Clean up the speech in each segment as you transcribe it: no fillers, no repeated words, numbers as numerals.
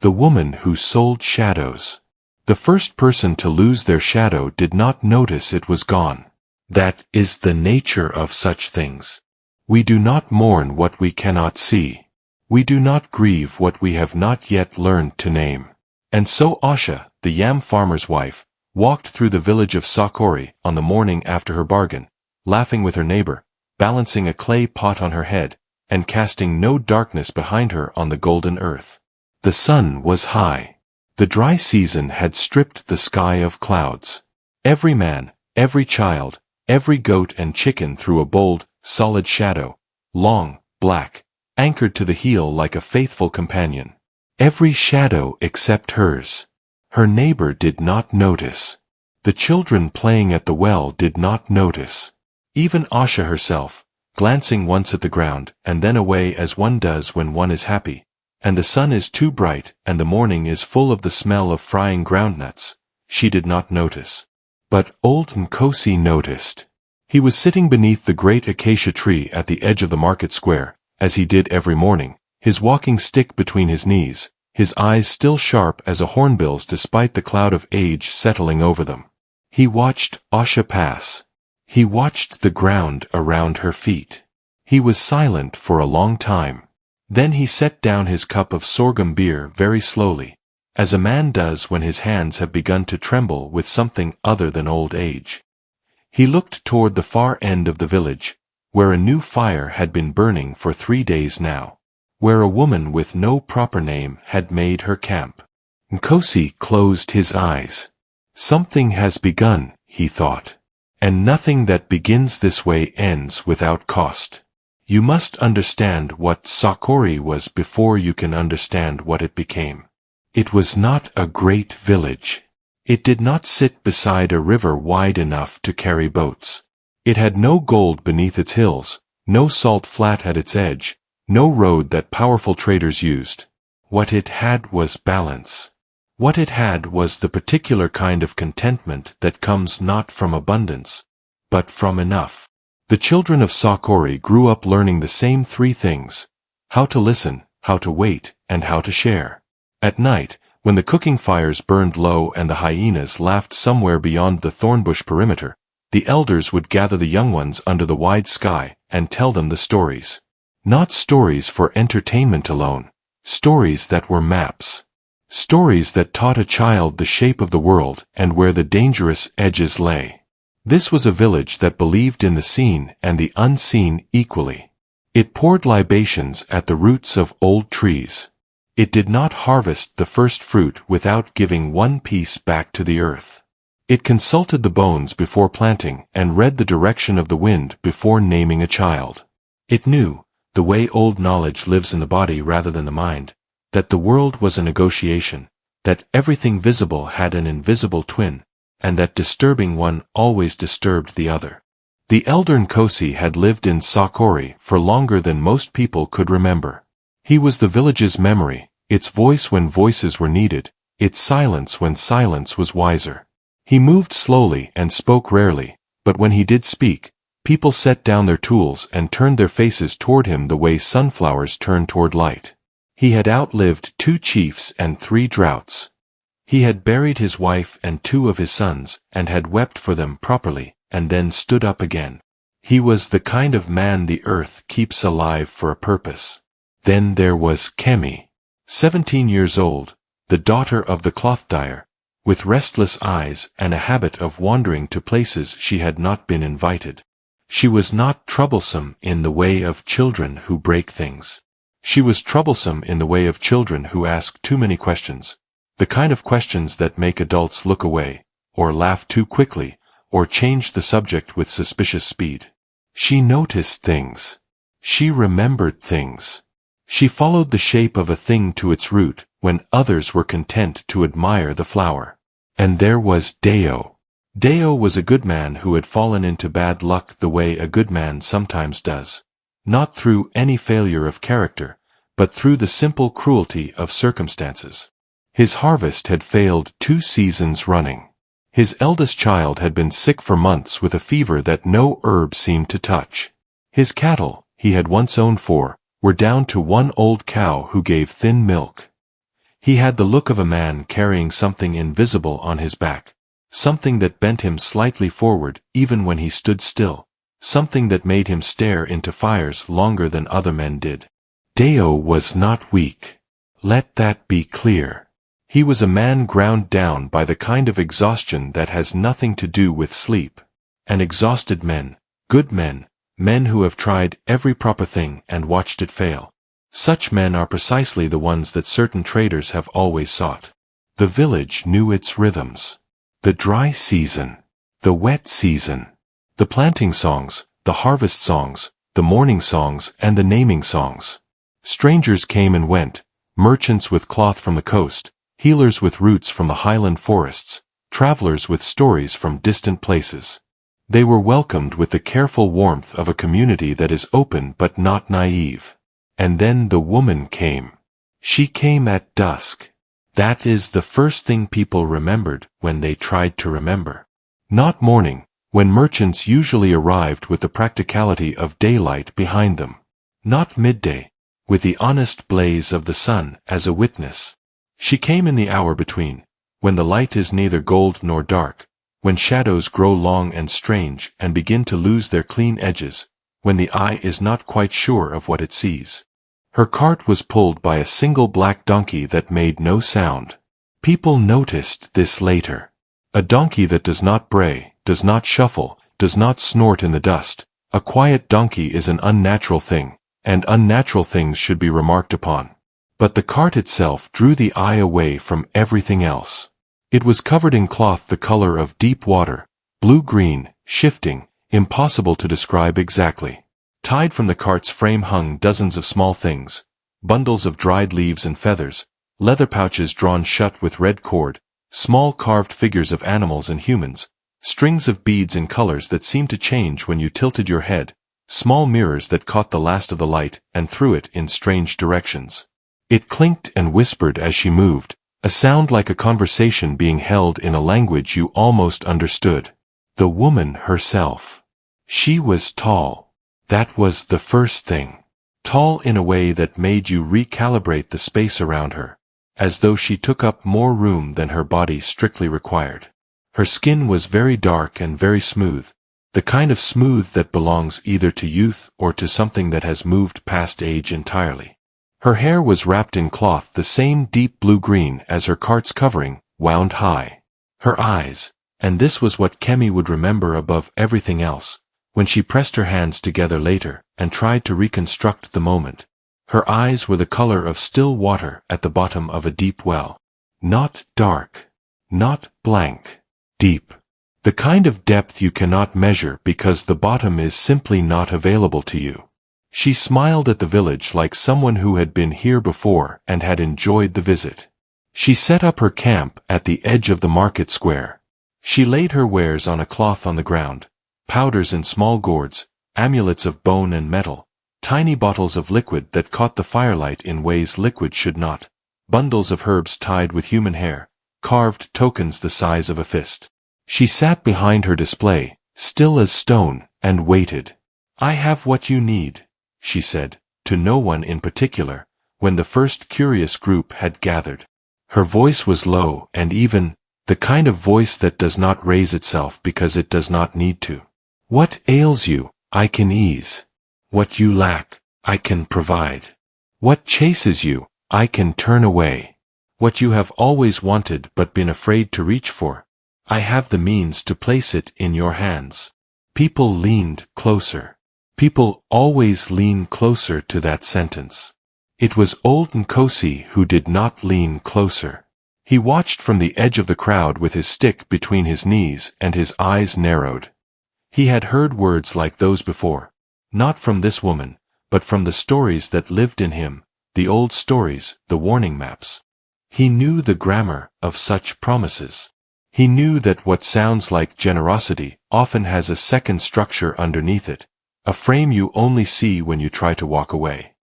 The woman who sold shadows. The first person to lose their shadow did not notice it was gone. That is the nature of such things. We do not mourn what we cannot see. We do not grieve what we have not yet learned to name. And so Asha, the yam farmer's wife, walked through the village of Sokori on the morning after her bargain, laughing with her neighbor, balancing a clay pot on her head, and casting no darkness behind her on the golden earth. The sun was high. The dry season had stripped the sky of clouds. Every man, every child, every goat and chicken threw a bold, solid shadow, long, black, anchored to the heel like a faithful companion. Every shadow except hers. Her neighbor did not notice. The children playing at the well did not notice. Even Asha herself, glancing once at the ground and then away as one does when one is happy, and the sun is too bright and the morning is full of the smell of frying groundnuts, she did not notice. But old Nkosi noticed. He was sitting beneath the great acacia tree at the edge of the market square, as he did every morning, his walking stick between his knees, his eyes still sharp as a hornbill's despite the cloud of age settling over them. He watched Asha pass. He watched the ground around her feet. He was silent for a long time. Then he set down his cup of sorghum beer very slowly, as a man does when his hands have begun to tremble with something other than old age. He looked toward the far end of the village, where a new fire had been burning for 3 days now, where a woman with no proper name had made her camp. Nkosi closed his eyes. Something has begun, he thought. And nothing that begins this way ends without cost. You must understand what Sokori was before you can understand what it became. It was not a great village. It did not sit beside a river wide enough to carry boats. It had no gold beneath its hills, no salt flat at its edge, no road that powerful traders used. What it had was balance. What it had was the particular kind of contentment that comes not from abundance, but from enough. The children of Sokori grew up learning the same 3 things: how to listen, how to wait, and how to share. At night, when the cooking fires burned low and the hyenas laughed somewhere beyond the thornbush perimeter, the elders would gather the young ones under the wide sky and tell them the stories. Not stories for entertainment alone, stories that were maps. Stories that taught a child the shape of the world and where the dangerous edges lay. This was a village that believed in the seen and the unseen equally. It poured libations at the roots of old trees. It did not harvest the first fruit without giving one piece back to the earth. It consulted the bones before planting and read the direction of the wind before naming a child. It knew, the way old knowledge lives in the body rather than the mind, that the world was a negotiation, that everything visible had an invisible twin, and that disturbing one always disturbed the other. The elder Nkosi had lived in Sokori for longer than most people could remember. He was the village's memory, its voice when voices were needed, its silence when silence was wiser. He moved slowly and spoke rarely, but when he did speak, people set down their tools and turned their faces toward him the way sunflowers turn toward light. He had outlived 2 chiefs and 3 droughts. He had buried his wife and 2 of his sons, and had wept for them properly, and then stood up again. He was the kind of man the earth keeps alive for a purpose. Then there was Kemi, 17 years old, the daughter of the cloth dyer, with restless eyes and a habit of wandering to places she had not been invited. She was not troublesome in the way of children who break things. She was troublesome in the way of children who ask too many questions, the kind of questions that make adults look away, or laugh too quickly, or change the subject with suspicious speed. She noticed things. She remembered things. She followed the shape of a thing to its root, when others were content to admire the flower. And there was Deo. Deo was a good man who had fallen into bad luck the way a good man sometimes does. Not through any failure of character, but through the simple cruelty of circumstances. His harvest had failed 2 seasons running. His eldest child had been sick for months with a fever that no herb seemed to touch. His cattle, he had once owned 4, were down to 1 old cow who gave thin milk. He had the look of a man carrying something invisible on his back, something that bent him slightly forward even when he stood still, something that made him stare into fires longer than other men did. Deo was not weak. Let that be clear. He was a man ground down by the kind of exhaustion that has nothing to do with sleep. And exhausted men, good men, men who have tried every proper thing and watched it fail. Such men are precisely the ones that certain traders have always sought. The village knew its rhythms. The dry season, the wet season, the planting songs, the harvest songs, the mourning songs and the naming songs. Strangers came and went, merchants with cloth from the coast, healers with roots from the highland forests, travelers with stories from distant places. They were welcomed with the careful warmth of a community that is open but not naive. And then the woman came. She came at dusk. That is the first thing people remembered when they tried to remember. Not morning, when merchants usually arrived with the practicality of daylight behind them. Not midday, with the honest blaze of the sun as a witness. She came in the hour between, when the light is neither gold nor dark, when shadows grow long and strange and begin to lose their clean edges, when the eye is not quite sure of what it sees. Her cart was pulled by a single black donkey that made no sound. People noticed this later. A donkey that does not bray, does not shuffle, does not snort in the dust. A quiet donkey is an unnatural thing, and unnatural things should be remarked upon. But the cart itself drew the eye away from everything else. It was covered in cloth the color of deep water, blue-green, shifting, impossible to describe exactly. Tied from the cart's frame hung dozens of small things, bundles of dried leaves and feathers, leather pouches drawn shut with red cord, small carved figures of animals and humans, strings of beads in colors that seemed to change when you tilted your head, small mirrors that caught the last of the light and threw it in strange directions. It clinked and whispered as she moved, a sound like a conversation being held in a language you almost understood. The woman herself. She was tall. That was the first thing. Tall in a way that made you recalibrate the space around her, as though she took up more room than her body strictly required. Her skin was very dark and very smooth, the kind of smooth that belongs either to youth or to something that has moved past age entirely. Her hair was wrapped in cloth the same deep blue-green as her cart's covering, wound high. Her eyes, and this was what Kemi would remember above everything else, when she pressed her hands together later and tried to reconstruct the moment. Her eyes were the color of still water at the bottom of a deep well. Not dark. Not blank. Deep. The kind of depth you cannot measure because the bottom is simply not available to you. She smiled at the village like someone who had been here before and had enjoyed the visit. She set up her camp at the edge of the market square. She laid her wares on a cloth on the ground, powders in small gourds, amulets of bone and metal, tiny bottles of liquid that caught the firelight in ways liquid should not, bundles of herbs tied with human hair, carved tokens the size of a fist. She sat behind her display, still as stone, and waited. "I have what you need," she said, to no one in particular, when the first curious group had gathered. Her voice was low and even, the kind of voice that does not raise itself because it does not need to. "What ails you, I can ease. What you lack, I can provide. What chases you, I can turn away. What you have always wanted but been afraid to reach for, I have the means to place it in your hands." People leaned closer. People always lean closer to that sentence. It was old Nkosi who did not lean closer. He watched from the edge of the crowd with his stick between his knees and his eyes narrowed. He had heard words like those before, not from this woman, but from the stories that lived in him, the old stories, the warning maps. He knew the grammar of such promises. He knew that what sounds like generosity often has a second structure underneath it, a frame you only see when you try to walk away.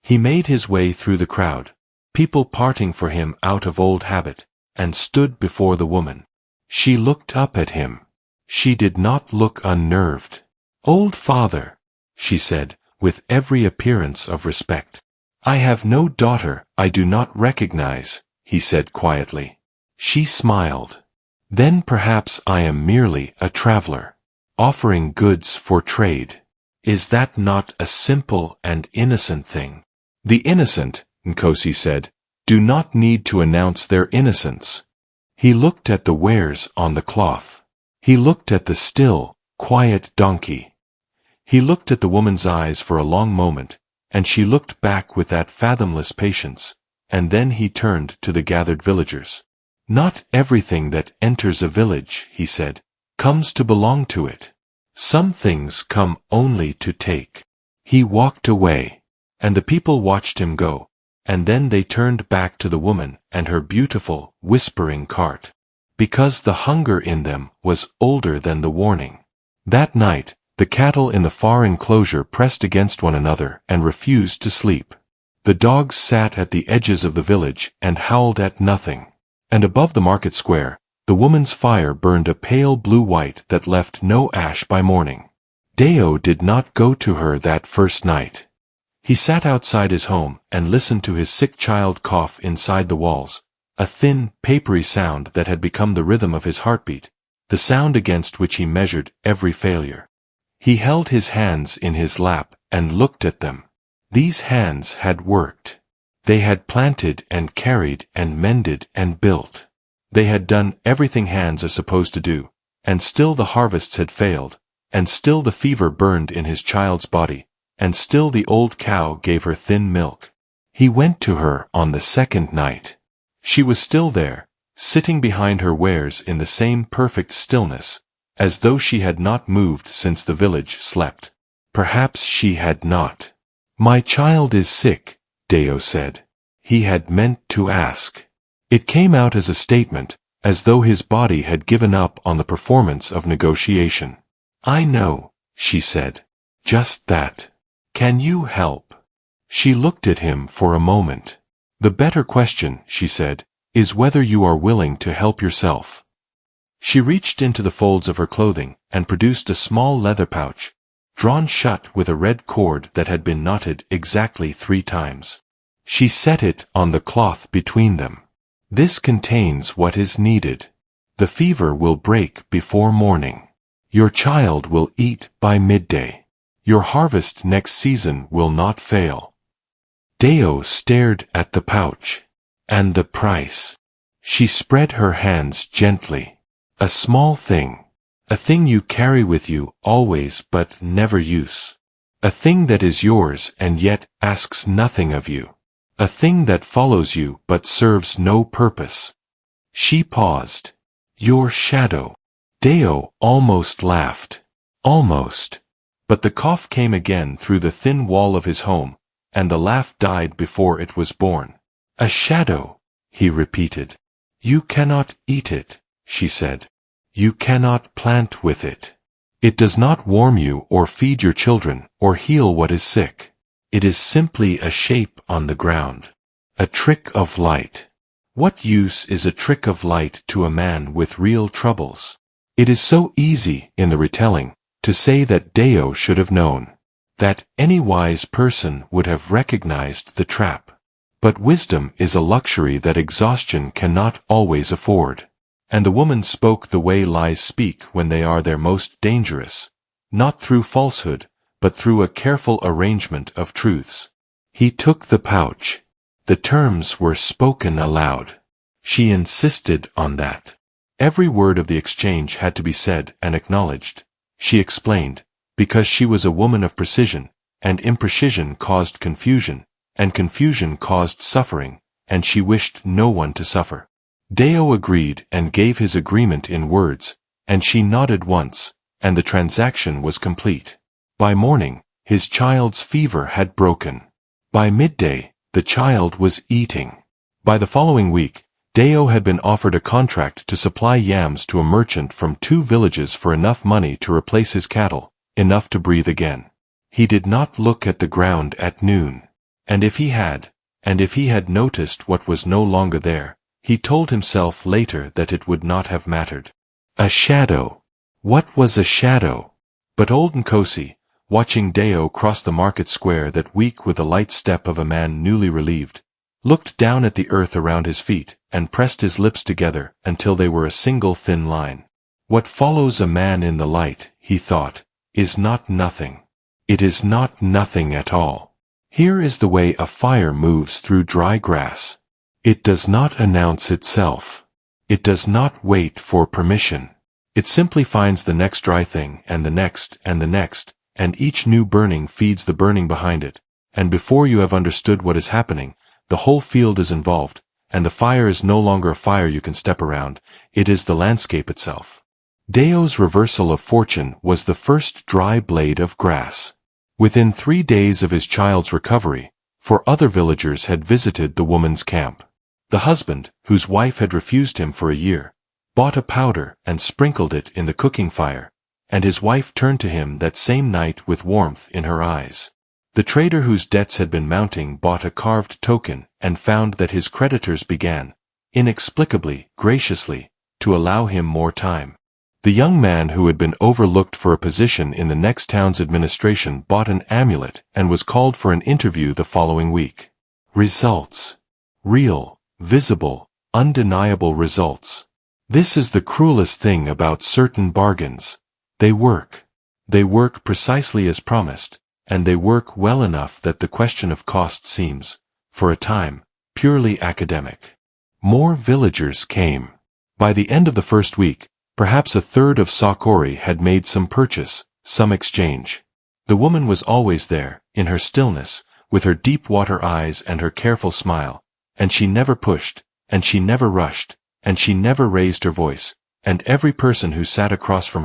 He made his way through the crowd, people parting for him out of old habit, and stood before the woman. She looked up at him. She did not look unnerved. "Old father," she said, with every appearance of respect. "I have no daughter I do not recognize," he said quietly. She smiled. Then perhaps I am merely a traveler, offering goods for trade. Is that not a simple and innocent thing? The innocent, Nkosi said, do not need to announce their innocence. He looked at the wares on the cloth. He looked at the still, quiet donkey. He looked at the woman's eyes for a long moment, and she looked back with that fathomless patience, and then he turned to the gathered villagers. Not everything that enters a village, he said, comes to belong to it. Some things come only to take. He walked away, and the people watched him go, and then they turned back to the woman and her beautiful, whispering cart, because the hunger in them was older than the warning. That night, the cattle in the far enclosure pressed against one another and refused to sleep. The dogs sat at the edges of the village and howled at nothing. And above the market square, the woman's fire burned a pale blue-white that left no ash by morning. Deo did not go to her that first night. He sat outside his home and listened to his sick child cough inside the walls, a thin, papery sound that had become the rhythm of his heartbeat, the sound against which he measured every failure. He held his hands in his lap and looked at them. These hands had worked. They had planted and carried and mended and built. They had done everything hands are supposed to do, and still the harvests had failed, and still the fever burned in his child's body, and still the old cow gave her thin milk. He went to her on the second night. She was still there, sitting behind her wares in the same perfect stillness, as though she had not moved since the village slept. Perhaps she had not. My child is sick, Deo said. He had meant to ask. It came out as a statement, as though his body had given up on the performance of negotiation. I know, she said. Just that. Can you help? She looked at him for a moment. The better question, she said, is whether you are willing to help yourself. She reached into the folds of her clothing and produced a small leather pouch, drawn shut with a red cord that had been knotted exactly 3 times. She set it on the cloth between them. This contains what is needed. The fever will break before morning. Your child will eat by midday. Your harvest next season will not fail. Deo stared at the pouch. And the price. She spread her hands gently. A small thing. A thing you carry with you always but never use. A thing that is yours and yet asks nothing of you. A thing that follows you but serves no purpose. She paused. Your shadow. Deo almost laughed. Almost. But the cough came again through the thin wall of his home, and the laugh died before it was born. A shadow, he repeated. You cannot eat it, she said. You cannot plant with it. It does not warm you or feed your children or heal what is sick. It is simply a shape on the ground. A trick of light. What use is a trick of light to a man with real troubles? It is so easy, in the retelling, to say that Deo should have known, that any wise person would have recognized the trap. But wisdom is a luxury that exhaustion cannot always afford. And the woman spoke the way lies speak when they are their most dangerous, not through falsehood, but through a careful arrangement of truths. He took the pouch. The terms were spoken aloud. She insisted on that. Every word of the exchange had to be said and acknowledged. She explained, because she was a woman of precision, and imprecision caused confusion, and confusion caused suffering, and she wished no one to suffer. Deo agreed and gave his agreement in words, and she nodded once, and the transaction was complete. By morning, his child's fever had broken. By midday, the child was eating. By the following week, Deo had been offered a contract to supply yams to a merchant from 2 villages for enough money to replace his cattle, enough to breathe again. He did not look at the ground at noon. And if he had noticed what was no longer there, he told himself later that it would not have mattered. A shadow. What was a shadow? But old Nkosi, watching Deo cross the market square that week with the light step of a man newly relieved, looked down at the earth around his feet, and pressed his lips together until they were a single thin line. What follows a man in the light, he thought, is not nothing. It is not nothing at all. Here is the way a fire moves through dry grass. It does not announce itself. It does not wait for permission. It simply finds the next dry thing and the next, and each new burning feeds the burning behind it, and before you have understood what is happening, the whole field is involved, and the fire is no longer a fire you can step around, it is the landscape itself. Deo's reversal of fortune was the first dry blade of grass. Within 3 days of his child's recovery, 4 other villagers had visited the woman's camp. The husband, whose wife had refused him for a year, bought a powder and sprinkled it in the cooking fire, and his wife turned to him that same night with warmth in her eyes. The trader whose debts had been mounting bought a carved token and found that his creditors began, inexplicably, graciously, to allow him more time. The young man who had been overlooked for a position in the next town's administration bought an amulet and was called for an interview the following week. Results. Real, visible, undeniable results. This is the cruelest thing about certain bargains. They work. They work precisely as promised, and they work well enough that the question of cost seems, for a time, purely academic. More villagers came. By the end of the first week, perhaps a third of Sokori had made some purchase, some exchange. The woman was always there, in her stillness, with her deep water eyes and her careful smile, and she never pushed, and she never rushed, and she never raised her voice, and every person who sat across from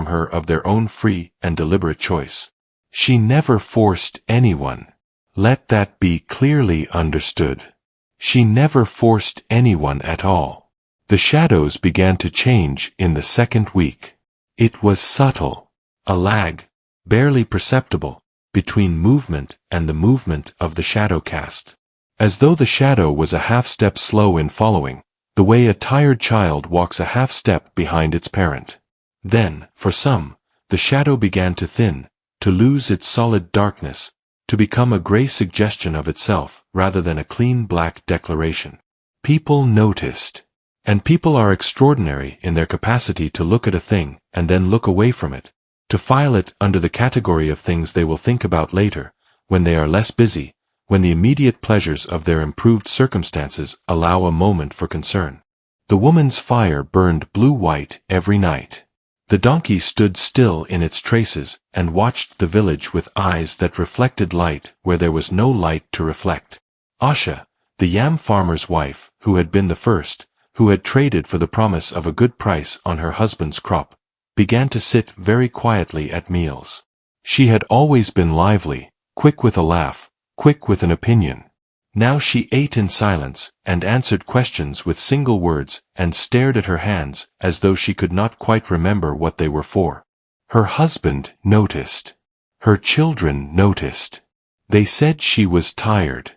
her of their own free and deliberate choice. She never forced anyone. Let that be clearly understood. She never forced anyone at all. The shadows began to change in the second week. It was subtle, a lag, barely perceptible, between movement and the movement of the shadow cast. As though the shadow was a half-step slow in following, the way a tired child walks a half-step behind its parent. Then, for some, the shadow began to thin, to lose its solid darkness, to become a gray suggestion of itself rather than a clean black declaration. People noticed. And people are extraordinary in their capacity to look at a thing and then look away from it, to file it under the category of things they will think about later, when they are less busy, when the immediate pleasures of their improved circumstances allow a moment for concern. The woman's fire burned blue-white every night. The donkey stood still in its traces and watched the village with eyes that reflected light where there was no light to reflect. Asha, the yam farmer's wife, who had been the first, who had traded for the promise of a good price on her husband's crop, began to sit very quietly at meals. She had always been lively, quick with a laugh, quick with an opinion. Now she ate in silence, and answered questions with single words, and stared at her hands, as though she could not quite remember what they were for. Her husband noticed. Her children noticed. They said she was tired.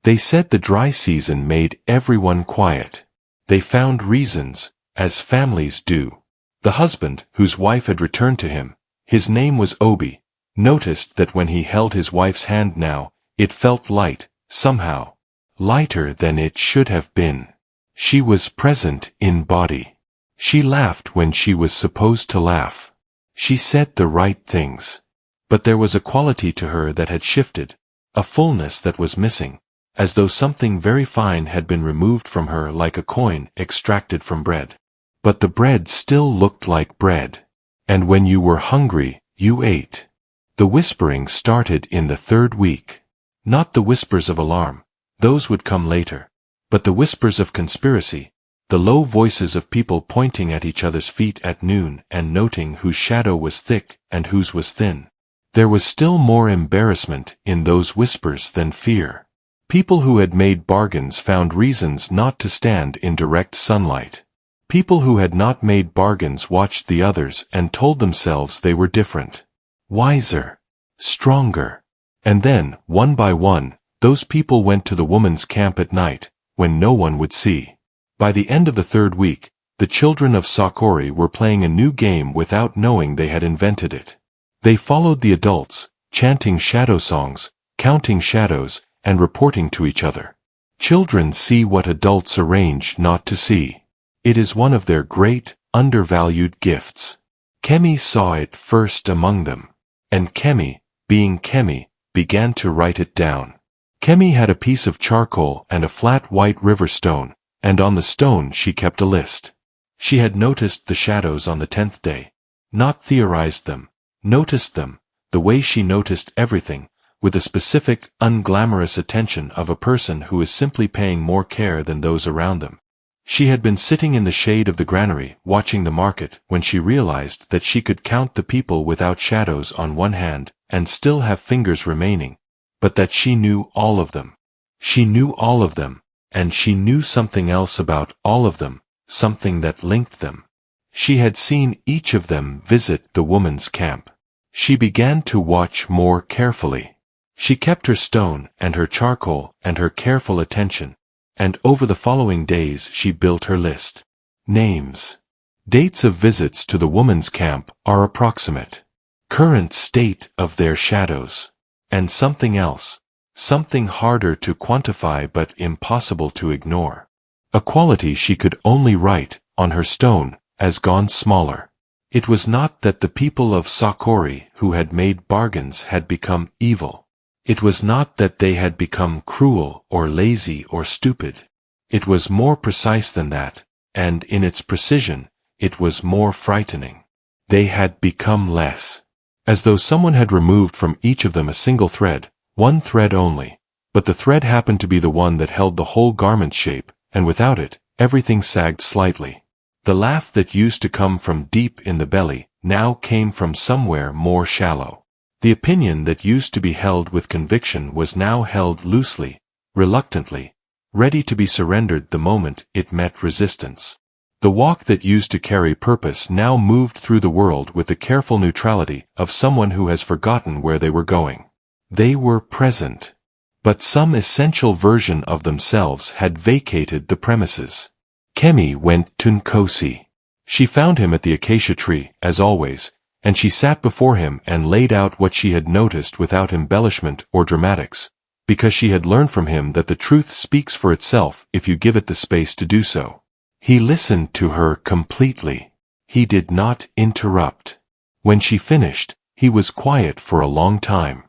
They said the dry season made everyone quiet. They found reasons, as families do. The husband, whose wife had returned to him, his name was Obi, noticed that when he held his wife's hand now, it felt light, somehow. Lighter than it should have been. She was present in body. She laughed when she was supposed to laugh. She said the right things. But there was a quality to her that had shifted, a fullness that was missing, as though something very fine had been removed from her like a coin extracted from bread. But the bread still looked like bread. And when you were hungry, you ate. The whispering started in the third week. Not the whispers of alarm, those would come later, but the whispers of conspiracy, the low voices of people pointing at each other's feet at noon and noting whose shadow was thick and whose was thin. There was still more embarrassment in those whispers than fear. People who had made bargains found reasons not to stand in direct sunlight. People who had not made bargains watched the others and told themselves they were different, wiser, stronger. And then, one by one, those people went to the woman's camp at night, when no one would see. By the end of the third week, the children of Sokori were playing a new game without knowing they had invented it. They followed the adults, chanting shadow songs, counting shadows, and reporting to each other. Children see what adults arrange not to see. It is one of their great, undervalued gifts. Kemi saw it first among them. And Kemi, being Kemi, began to write it down. Kemi had a piece of charcoal and a flat white river stone, and on the stone she kept a list. She had noticed the shadows on the 10th day. Not theorized them. Noticed them, the way she noticed everything, with the specific, unglamorous attention of a person who is simply paying more care than those around them. She had been sitting in the shade of the granary, watching the market, when she realized that she could count the people without shadows on one hand, and still have fingers remaining, but that she knew all of them. She knew all of them, and she knew something else about all of them, something that linked them. She had seen each of them visit the woman's camp. She began to watch more carefully. She kept her stone and her charcoal and her careful attention, and over the following days she built her list. Names. Dates of visits to the woman's camp are approximate. Current state of their shadows. And something else. Something harder to quantify but impossible to ignore. A quality she could only write, on her stone, as gone smaller. It was not that the people of Sokori who had made bargains had become evil. It was not that they had become cruel or lazy or stupid. It was more precise than that, and in its precision, it was more frightening. They had become less. As though someone had removed from each of them a single thread, one thread only, but the thread happened to be the one that held the whole garment's shape, and without it, everything sagged slightly. The laugh that used to come from deep in the belly now came from somewhere more shallow. The opinion that used to be held with conviction was now held loosely, reluctantly, ready to be surrendered the moment it met resistance. The walk that used to carry purpose now moved through the world with the careful neutrality of someone who has forgotten where they were going. They were present. But some essential version of themselves had vacated the premises. Kemi went to Nkosi. She found him at the acacia tree, as always, and she sat before him and laid out what she had noticed without embellishment or dramatics, because she had learned from him that the truth speaks for itself if you give it the space to do so. He listened to her completely. He did not interrupt. When she finished, he was quiet for a long time.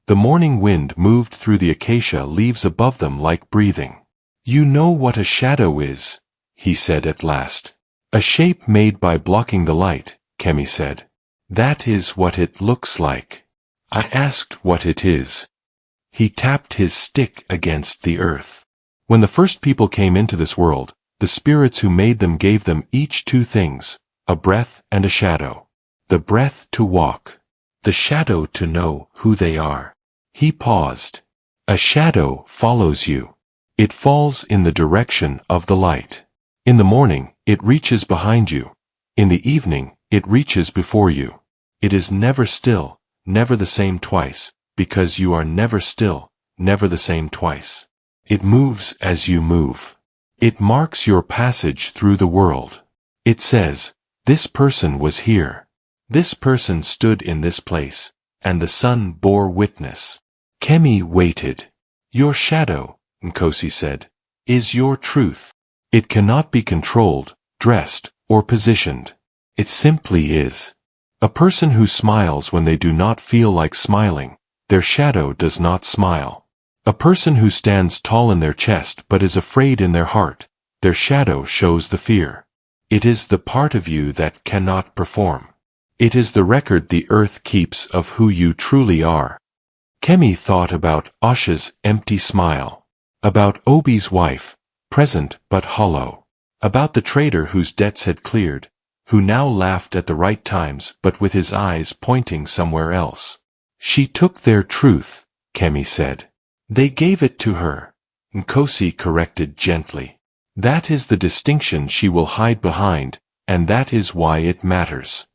The morning wind moved through the acacia leaves above them like breathing. "You know what a shadow is," he said at last. "A shape made by blocking the light," Kemi said. "That is what it looks like." I asked what it is. He tapped his stick against the earth. When the first people came into this world, the spirits who made them gave them each two things, a breath and a shadow. The breath to walk. The shadow to know who they are. He paused. A shadow follows you. It falls in the direction of the light. In the morning, it reaches behind you. In the evening, it reaches before you. It is never still, never the same twice, because you are never still, never the same twice. It moves as you move. It marks your passage through the world. It says, this person was here. This person stood in this place, and the sun bore witness. Kemi waited. Your shadow, Nkosi said, is your truth. It cannot be controlled, dressed, or positioned. It simply is. A person who smiles when they do not feel like smiling, their shadow does not smile. A person who stands tall in their chest but is afraid in their heart, their shadow shows the fear. It is the part of you that cannot perform. It is the record the earth keeps of who you truly are. Kemi thought about Asha's empty smile. About Obi's wife, present but hollow. About the trader whose debts had cleared, who now laughed at the right times but with his eyes pointing somewhere else. She took their truth, Kemi said. They gave it to her, Nkosi corrected gently. That is the distinction she will hide behind, and that is why it matters.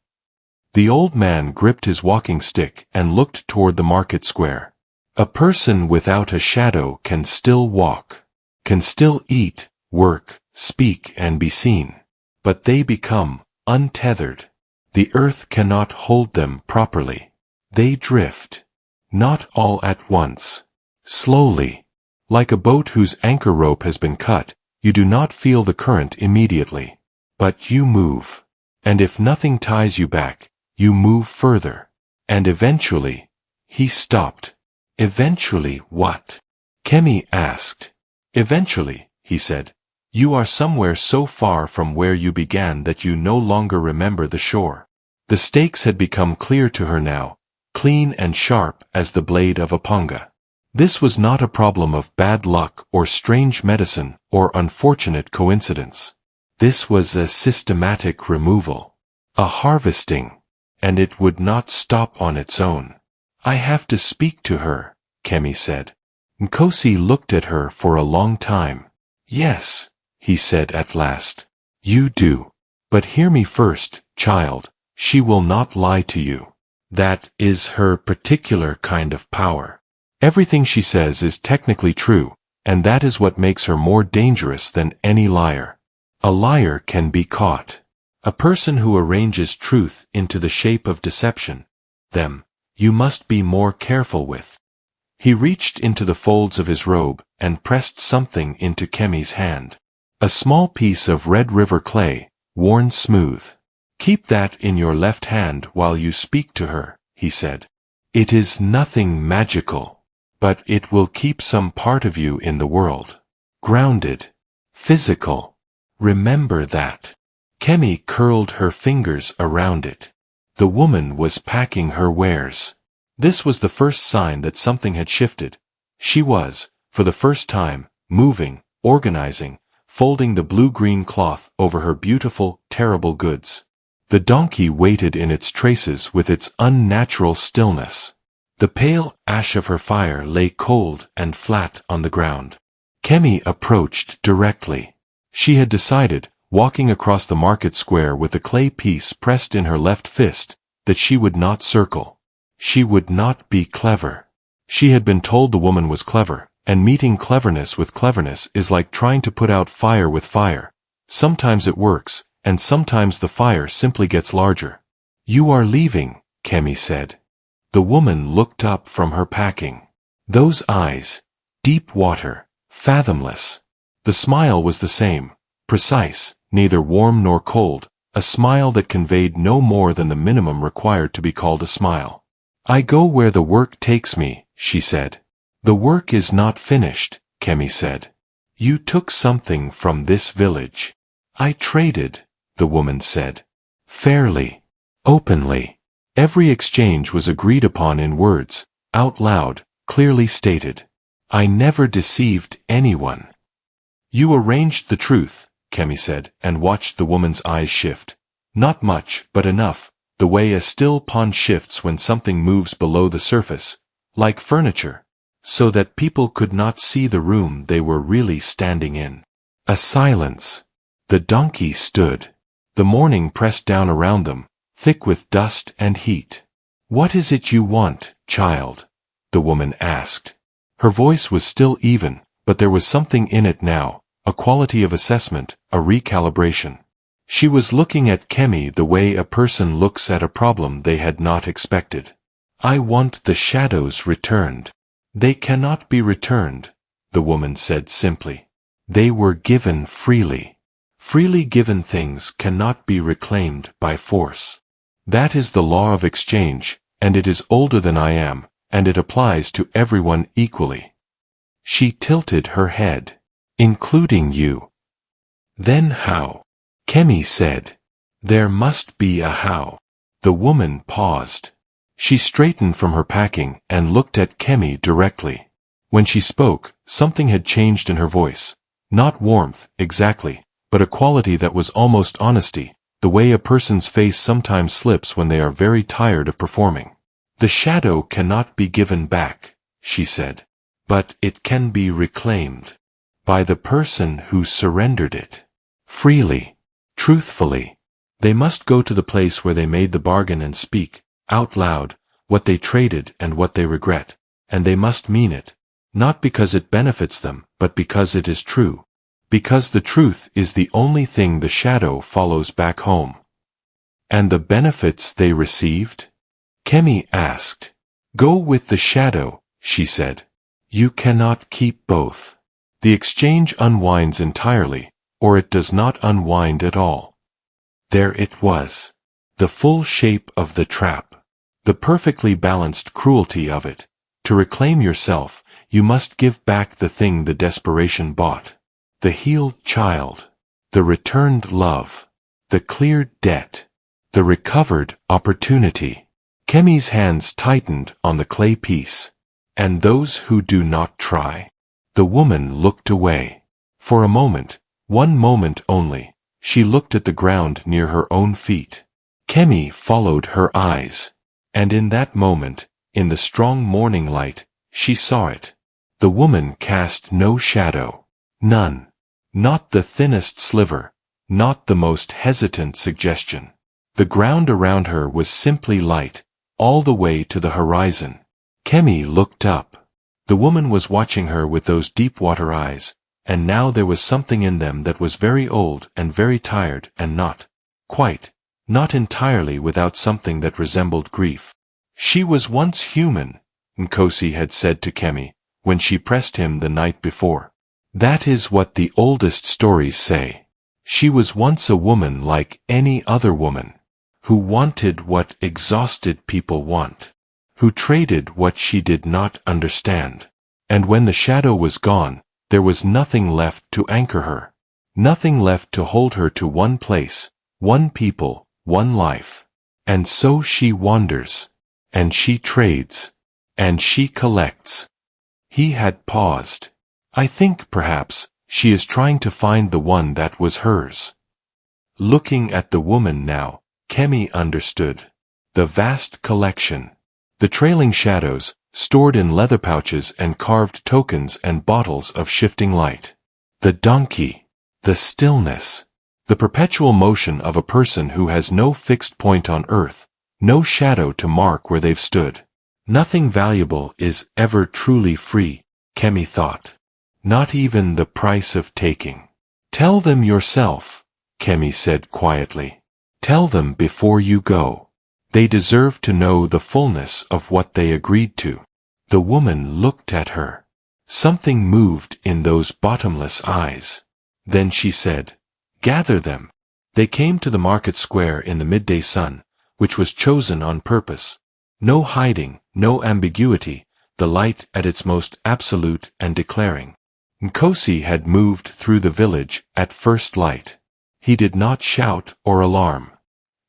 The old man gripped his walking stick and looked toward the market square. A person without a shadow can still walk, can still eat, work, speak and be seen. But they become untethered. The earth cannot hold them properly. They drift. Not all at once. Slowly. Like a boat whose anchor rope has been cut, you do not feel the current immediately. But you move. And if nothing ties you back, you move further. And eventually, he stopped. Eventually what? Kemi asked. Eventually, he said, you are somewhere so far from where you began that you no longer remember the shore. The stakes had become clear to her now, clean and sharp as the blade of a panga. This was not a problem of bad luck or strange medicine or unfortunate coincidence. This was a systematic removal. A harvesting. And it would not stop on its own. I have to speak to her, Kemi said. Nkosi looked at her for a long time. Yes, he said at last. You do. But hear me first, child, she will not lie to you. That is her particular kind of power. Everything she says is technically true, and that is what makes her more dangerous than any liar. A liar can be caught. A person who arranges truth into the shape of deception, them, you must be more careful with. He reached into the folds of his robe and pressed something into Kemi's hand. A small piece of Red River clay, worn smooth. Keep that in your left hand while you speak to her, he said. It is nothing magical, but it will keep some part of you in the world. Grounded. Physical. Remember that. Kemi curled her fingers around it. The woman was packing her wares. This was the first sign that something had shifted. She was, for the first time, moving, organizing, folding the blue-green cloth over her beautiful, terrible goods. The donkey waited in its traces with its unnatural stillness. The pale ash of her fire lay cold and flat on the ground. Kemi approached directly. She had decided, walking across the market square with the clay piece pressed in her left fist, that she would not circle. She would not be clever. She had been told the woman was clever, and meeting cleverness with cleverness is like trying to put out fire with fire. Sometimes it works, and sometimes the fire simply gets larger. You are leaving, Kemi said. The woman looked up from her packing. Those eyes, deep water, fathomless. The smile was the same, precise, neither warm nor cold, a smile that conveyed no more than the minimum required to be called a smile. I go where the work takes me, she said. The work is not finished, Kemi said. You took something from this village. I traded, the woman said. Fairly. Openly. Every exchange was agreed upon in words, out loud, clearly stated. I never deceived anyone. You arranged the truth, Kemi said, and watched the woman's eyes shift. Not much, but enough, the way a still pond shifts when something moves below the surface, like furniture, so that people could not see the room they were really standing in. A silence. The donkey stood. The morning pressed down around them, thick with dust and heat. What is it you want, child? The woman asked. Her voice was still even, but there was something in it now, a quality of assessment, a recalibration. She was looking at Kemi the way a person looks at a problem they had not expected. I want the shadows returned. They cannot be returned, the woman said simply. They were given freely. Freely given things cannot be reclaimed by force. That is the law of exchange, and it is older than I am, and it applies to everyone equally. She tilted her head. Including you. Then how? Kemi said. There must be a how. The woman paused. She straightened from her packing and looked at Kemi directly. When she spoke, something had changed in her voice. Not warmth, exactly, but a quality that was almost honesty, the way a person's face sometimes slips when they are very tired of performing. The shadow cannot be given back, she said. But it can be reclaimed. By the person who surrendered it. Freely. Truthfully. They must go to the place where they made the bargain and speak, out loud, what they traded and what they regret, and they must mean it, not because it benefits them, but because it is true. Because the truth is the only thing the shadow follows back home. And the benefits they received? Kemi asked. Go with the shadow, she said. You cannot keep both. The exchange unwinds entirely, or it does not unwind at all. There it was. The full shape of the trap. The perfectly balanced cruelty of it. To reclaim yourself, you must give back the thing the desperation bought. The healed child. The returned love. The cleared debt. The recovered opportunity. Kemi's hands tightened on the clay piece. And those who do not try. The woman looked away. For a moment, one moment only, she looked at the ground near her own feet. Kemi followed her eyes. And in that moment, in the strong morning light, she saw it. The woman cast no shadow. None. Not the thinnest sliver. Not the most hesitant suggestion. The ground around her was simply light, all the way to the horizon. Kemi looked up. The woman was watching her with those deep-water eyes, and now there was something in them that was very old and very tired and not entirely without something that resembled grief. She was once human, Nkosi had said to Kemi, when she pressed him the night before. That is what the oldest stories say. She was once a woman like any other woman, who wanted what exhausted people want, who traded what she did not understand. And when the shadow was gone, there was nothing left to anchor her, nothing left to hold her to one place, one people, one life. And so she wanders, and she trades, and she collects. He had paused. I think, perhaps, she is trying to find the one that was hers. Looking at the woman now, Kemi understood. The vast collection. The trailing shadows, stored in leather pouches and carved tokens and bottles of shifting light. The donkey. The stillness. The perpetual motion of a person who has no fixed point on earth, no shadow to mark where they've stood. Nothing valuable is ever truly free, Kemi thought. Not even the price of taking. Tell them yourself, Kemi said quietly. Tell them before you go. They deserve to know the fullness of what they agreed to. The woman looked at her. Something moved in those bottomless eyes. Then she said, Gather them. They came to the market square in the midday sun, which was chosen on purpose. No hiding, no ambiguity, the light at its most absolute and declaring. Nkosi had moved through the village at first light. He did not shout or alarm.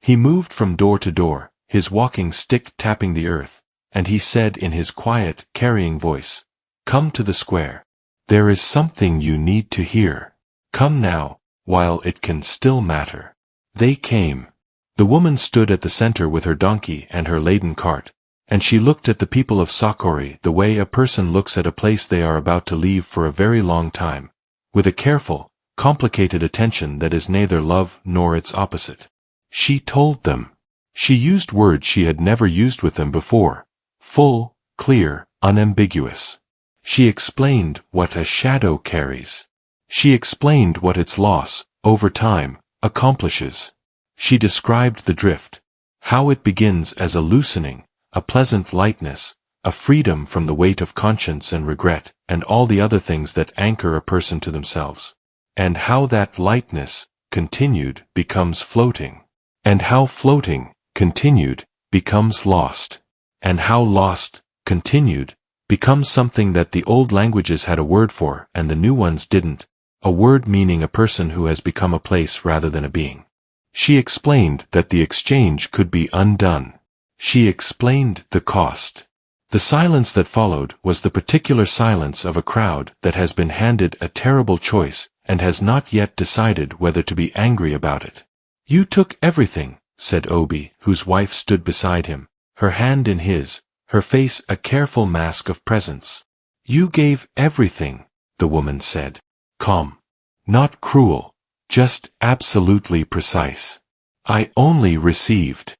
He moved from door to door, his walking stick tapping the earth, and he said in his quiet, carrying voice, Come to the square. There is something you need to hear. Come now, while it can still matter. They came. The woman stood at the center with her donkey and her laden cart, and she looked at the people of Sokori the way a person looks at a place they are about to leave for a very long time, with a careful, complicated attention that is neither love nor its opposite. She told them. She used words she had never used with them before, full, clear, unambiguous. She explained what a shadow carries. She explained what its loss, over time, accomplishes. She described the drift, how it begins as a loosening, a pleasant lightness, a freedom from the weight of conscience and regret, and all the other things that anchor a person to themselves. And how that lightness, continued, becomes floating. And how floating, continued, becomes lost. And how lost, continued, becomes something that the old languages had a word for and the new ones didn't, a word meaning a person who has become a place rather than a being. She explained that the exchange could be undone. She explained the cost. The silence that followed was the particular silence of a crowd that has been handed a terrible choice and has not yet decided whether to be angry about it. You took everything, said Obi, whose wife stood beside him, her hand in his, her face a careful mask of presence. You gave everything, the woman said. Calm. Not cruel, just absolutely precise. I only received.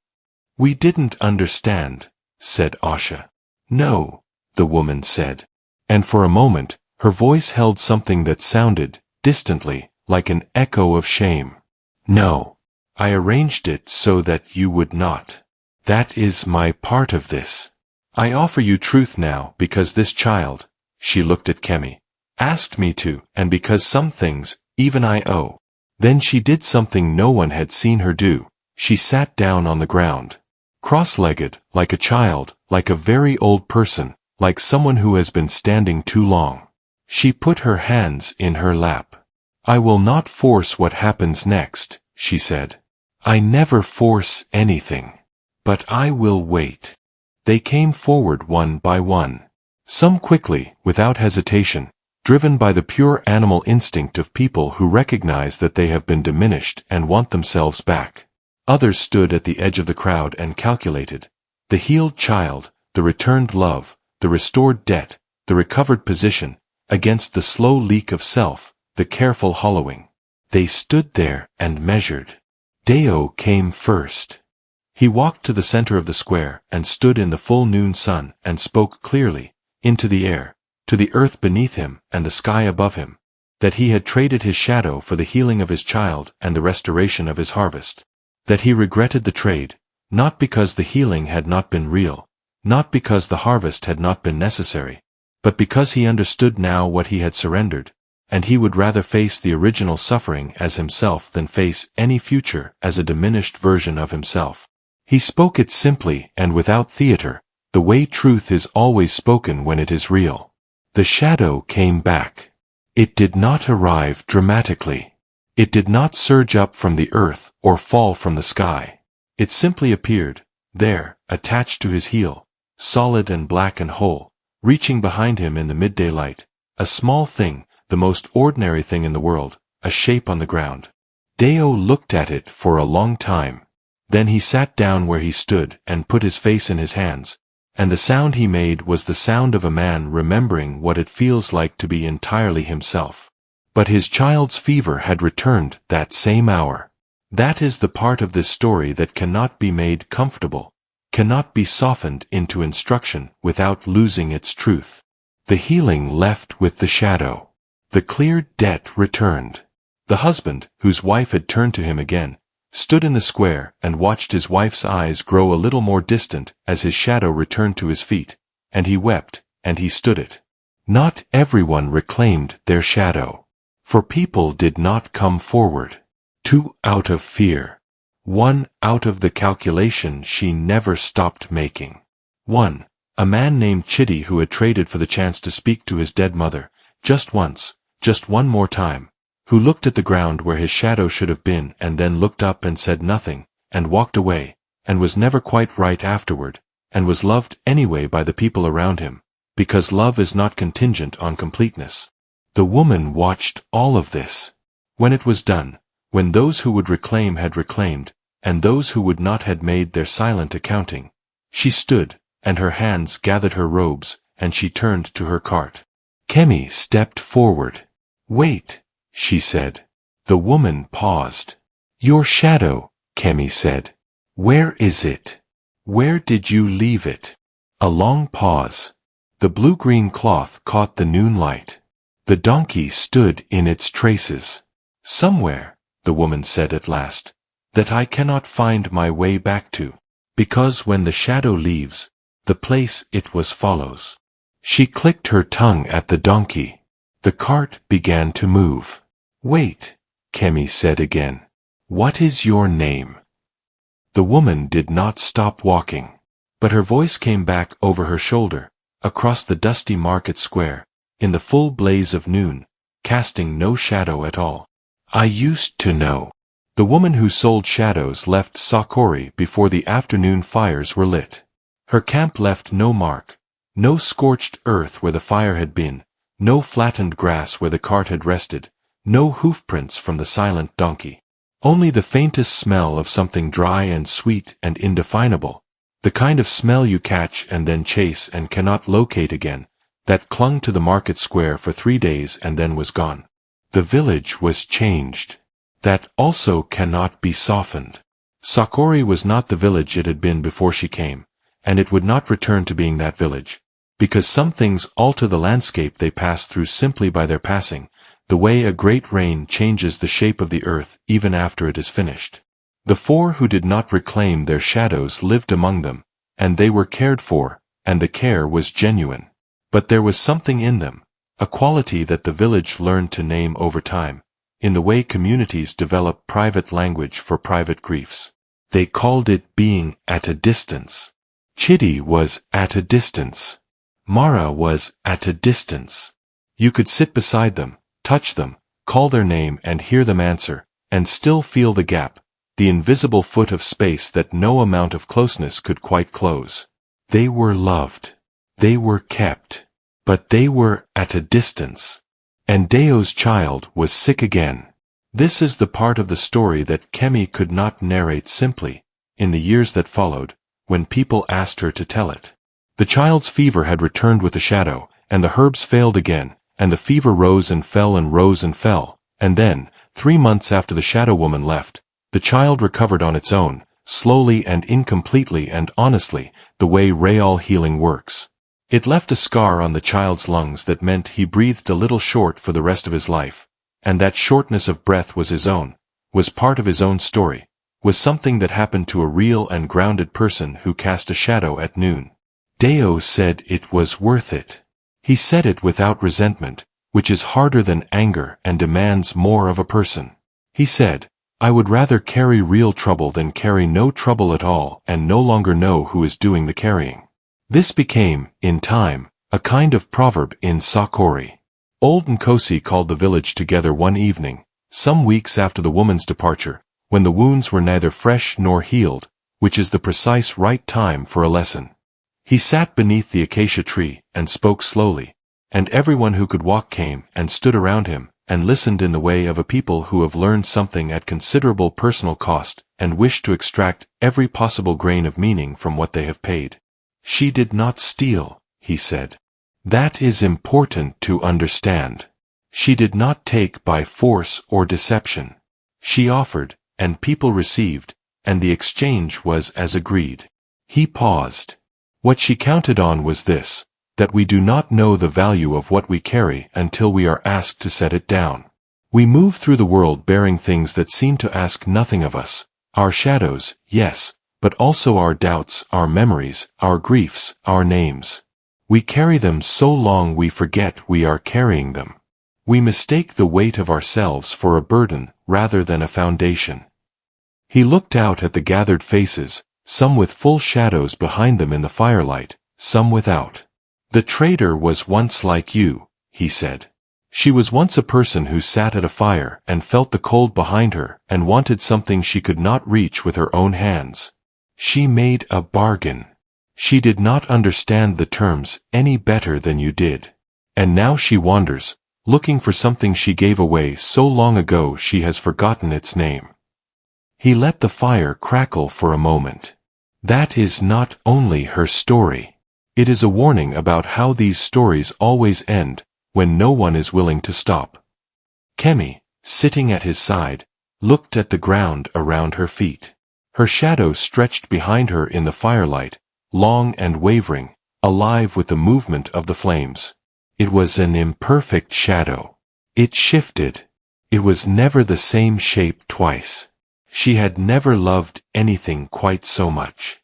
We didn't understand, said Asha. No, the woman said. And for a moment, her voice held something that sounded, distantly, like an echo of shame. No. I arranged it so that you would not. That is my part of this. I offer you truth now because this child, She looked at Kemi. Asked me to, and because some things, even I owe. Then she did something no one had seen her do. She sat down on the ground. Cross-legged, like a child, like a very old person, like someone who has been standing too long. She put her hands in her lap. I will not force what happens next, she said. I never force anything. But I will wait. They came forward one by one. Some quickly, without hesitation, driven by the pure animal instinct of people who recognize that they have been diminished and want themselves back. Others stood at the edge of the crowd and calculated. The healed child, the returned love, the restored debt, the recovered position, against the slow leak of self, the careful hollowing. They stood there and measured. Deo came first. He walked to the center of the square and stood in the full noon sun and spoke clearly, into the air, to the earth beneath him and the sky above him, that he had traded his shadow for the healing of his child and the restoration of his harvest. That he regretted the trade, not because the healing had not been real, not because the harvest had not been necessary, but because he understood now what he had surrendered, and he would rather face the original suffering as himself than face any future as a diminished version of himself. He spoke it simply and without theater, the way truth is always spoken when it is real. The shadow came back. It did not arrive dramatically. It did not surge up from the earth or fall from the sky. It simply appeared, there, attached to his heel, solid and black and whole, reaching behind him in the midday light, a small thing, the most ordinary thing in the world, a shape on the ground. Deo looked at it for a long time. Then he sat down where he stood and put his face in his hands, and the sound he made was the sound of a man remembering what it feels like to be entirely himself. But his child's fever had returned that same hour. That is the part of this story that cannot be made comfortable, cannot be softened into instruction without losing its truth. The healing left with the shadow. The cleared debt returned. The husband, whose wife had turned to him again, stood in the square and watched his wife's eyes grow a little more distant as his shadow returned to his feet, and he wept, and he stood it. Not everyone reclaimed their shadow. For people did not come forward. 2 out of fear. 1 out of the calculation she never stopped making. 1. A man named Chitty who had traded for the chance to speak to his dead mother, just once, just one more time, who looked at the ground where his shadow should have been and then looked up and said nothing, and walked away, and was never quite right afterward, and was loved anyway by the people around him, because love is not contingent on completeness. The woman watched all of this. When it was done, when those who would reclaim had reclaimed, and those who would not had made their silent accounting, she stood, and her hands gathered her robes, and she turned to her cart. Kemi stepped forward. Wait, she said. The woman paused. Your shadow, Kemi said. Where is it? Where did you leave it? A long pause. The blue-green cloth caught the noon light. The donkey stood in its traces. Somewhere, the woman said at last, that I cannot find my way back to, because when the shadow leaves, the place it was follows. She clicked her tongue at the donkey. The cart began to move. Wait, Kemi said again. What is your name? The woman did not stop walking, but her voice came back over her shoulder, across the dusty market square, in the full blaze of noon, casting no shadow at all. I used to know. The woman who sold shadows left Sokori before the afternoon fires were lit. Her camp left no mark, no scorched earth where the fire had been, no flattened grass where the cart had rested, no hoofprints from the silent donkey. Only the faintest smell of something dry and sweet and indefinable, the kind of smell you catch and then chase and cannot locate again, that clung to the market square for 3 days and then was gone. The village was changed. That also cannot be softened. Sokori was not the village it had been before she came, and it would not return to being that village, because some things alter the landscape they pass through simply by their passing, the way a great rain changes the shape of the earth even after it is finished. The 4 who did not reclaim their shadows lived among them, and they were cared for, and the care was genuine. But there was something in them, a quality that the village learned to name over time, in the way communities develop private language for private griefs. They called it being at a distance. Chidi was at a distance. Mara was at a distance. You could sit beside them, touch them, call their name and hear them answer, and still feel the gap, the invisible foot of space that no amount of closeness could quite close. They were loved. They were kept. But they were at a distance. And Deo's child was sick again. This is the part of the story that Kemi could not narrate simply, in the years that followed, when people asked her to tell it. The child's fever had returned with the shadow, and the herbs failed again, and the fever rose and fell and rose and fell, and then, 3 months after the shadow woman left, the child recovered on its own, slowly and incompletely and honestly, the way real healing works. It left a scar on the child's lungs that meant he breathed a little short for the rest of his life, and that shortness of breath was his own, was part of his own story, was something that happened to a real and grounded person who cast a shadow at noon. Deo said it was worth it. He said it without resentment, which is harder than anger and demands more of a person. He said, I would rather carry real trouble than carry no trouble at all and no longer know who is doing the carrying. This became, in time, a kind of proverb in Sokori. Old Nkosi called the village together one evening, some weeks after the woman's departure, when the wounds were neither fresh nor healed, which is the precise right time for a lesson. He sat beneath the acacia tree and spoke slowly, and everyone who could walk came and stood around him and listened in the way of a people who have learned something at considerable personal cost and wish to extract every possible grain of meaning from what they have paid. She did not steal, he said. That is important to understand. She did not take by force or deception. She offered, and people received, and the exchange was as agreed. He paused. What she counted on was this, that we do not know the value of what we carry until we are asked to set it down. We move through the world bearing things that seem to ask nothing of us, our shadows, yes, but also our doubts, our memories, our griefs, our names. We carry them so long we forget we are carrying them. We mistake the weight of ourselves for a burden rather than a foundation. He looked out at the gathered faces, some with full shadows behind them in the firelight, some without. The trader was once like you, he said. She was once a person who sat at a fire and felt the cold behind her and wanted something she could not reach with her own hands. She made a bargain. She did not understand the terms any better than you did. And now she wanders, looking for something she gave away so long ago she has forgotten its name. He let the fire crackle for a moment. That is not only her story. It is a warning about how these stories always end, when no one is willing to stop. Kemi, sitting at his side, looked at the ground around her feet. Her shadow stretched behind her in the firelight, long and wavering, alive with the movement of the flames. It was an imperfect shadow. It shifted. It was never the same shape twice. She had never loved anything quite so much.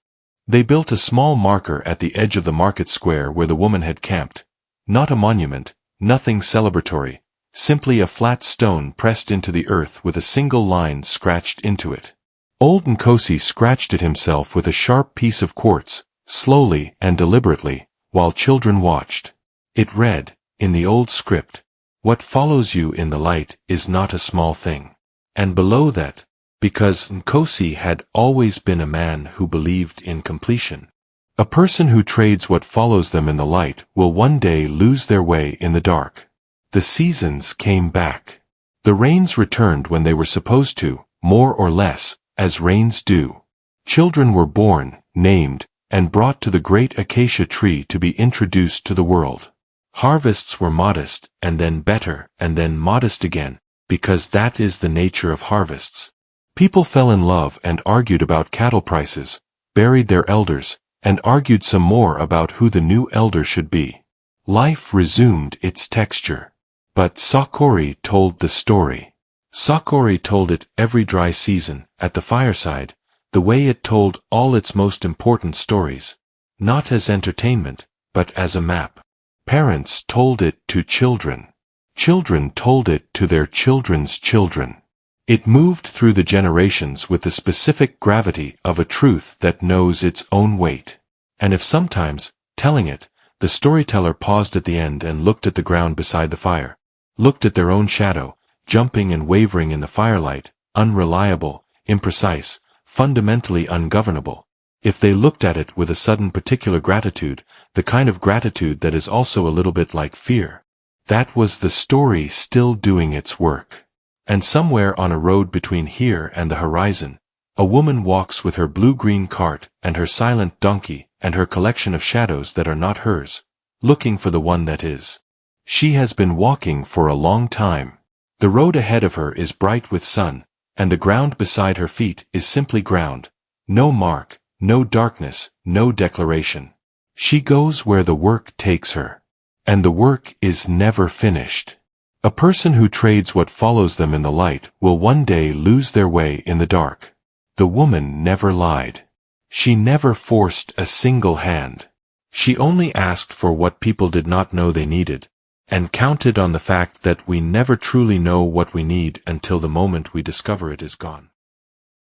They built a small marker at the edge of the market square where the woman had camped. Not a monument, nothing celebratory, simply a flat stone pressed into the earth with a single line scratched into it. Old Nkosi scratched it himself with a sharp piece of quartz, slowly and deliberately, while children watched. It read, in the old script, "What follows you in the light is not a small thing." And below that, because Nkosi had always been a man who believed in completion, a person who trades what follows them in the light will one day lose their way in the dark. The seasons came back. The rains returned when they were supposed to, more or less, as rains do. Children were born, named, and brought to the great acacia tree to be introduced to the world. Harvests were modest, and then better, and then modest again, because that is the nature of harvests. People fell in love and argued about cattle prices, buried their elders, and argued some more about who the new elder should be. Life resumed its texture. But Sokori told the story. Sokori told it every dry season, at the fireside, the way it told all its most important stories, not as entertainment, but as a map. Parents told it to children. Children told it to their children's children. It moved through the generations with the specific gravity of a truth that knows its own weight. And if sometimes, telling it, the storyteller paused at the end and looked at the ground beside the fire, looked at their own shadow, jumping and wavering in the firelight, unreliable, imprecise, fundamentally ungovernable. If they looked at it with a sudden particular gratitude, the kind of gratitude that is also a little bit like fear, that was the story still doing its work. And somewhere on a road between here and the horizon, a woman walks with her blue-green cart and her silent donkey and her collection of shadows that are not hers, looking for the one that is. She has been walking for a long time. The road ahead of her is bright with sun, and the ground beside her feet is simply ground. No mark, no darkness, no declaration. She goes where the work takes her. And the work is never finished. A person who trades what follows them in the light will one day lose their way in the dark. The woman never lied. She never forced a single hand. She only asked for what people did not know they needed, and counted on the fact that we never truly know what we need until the moment we discover it is gone.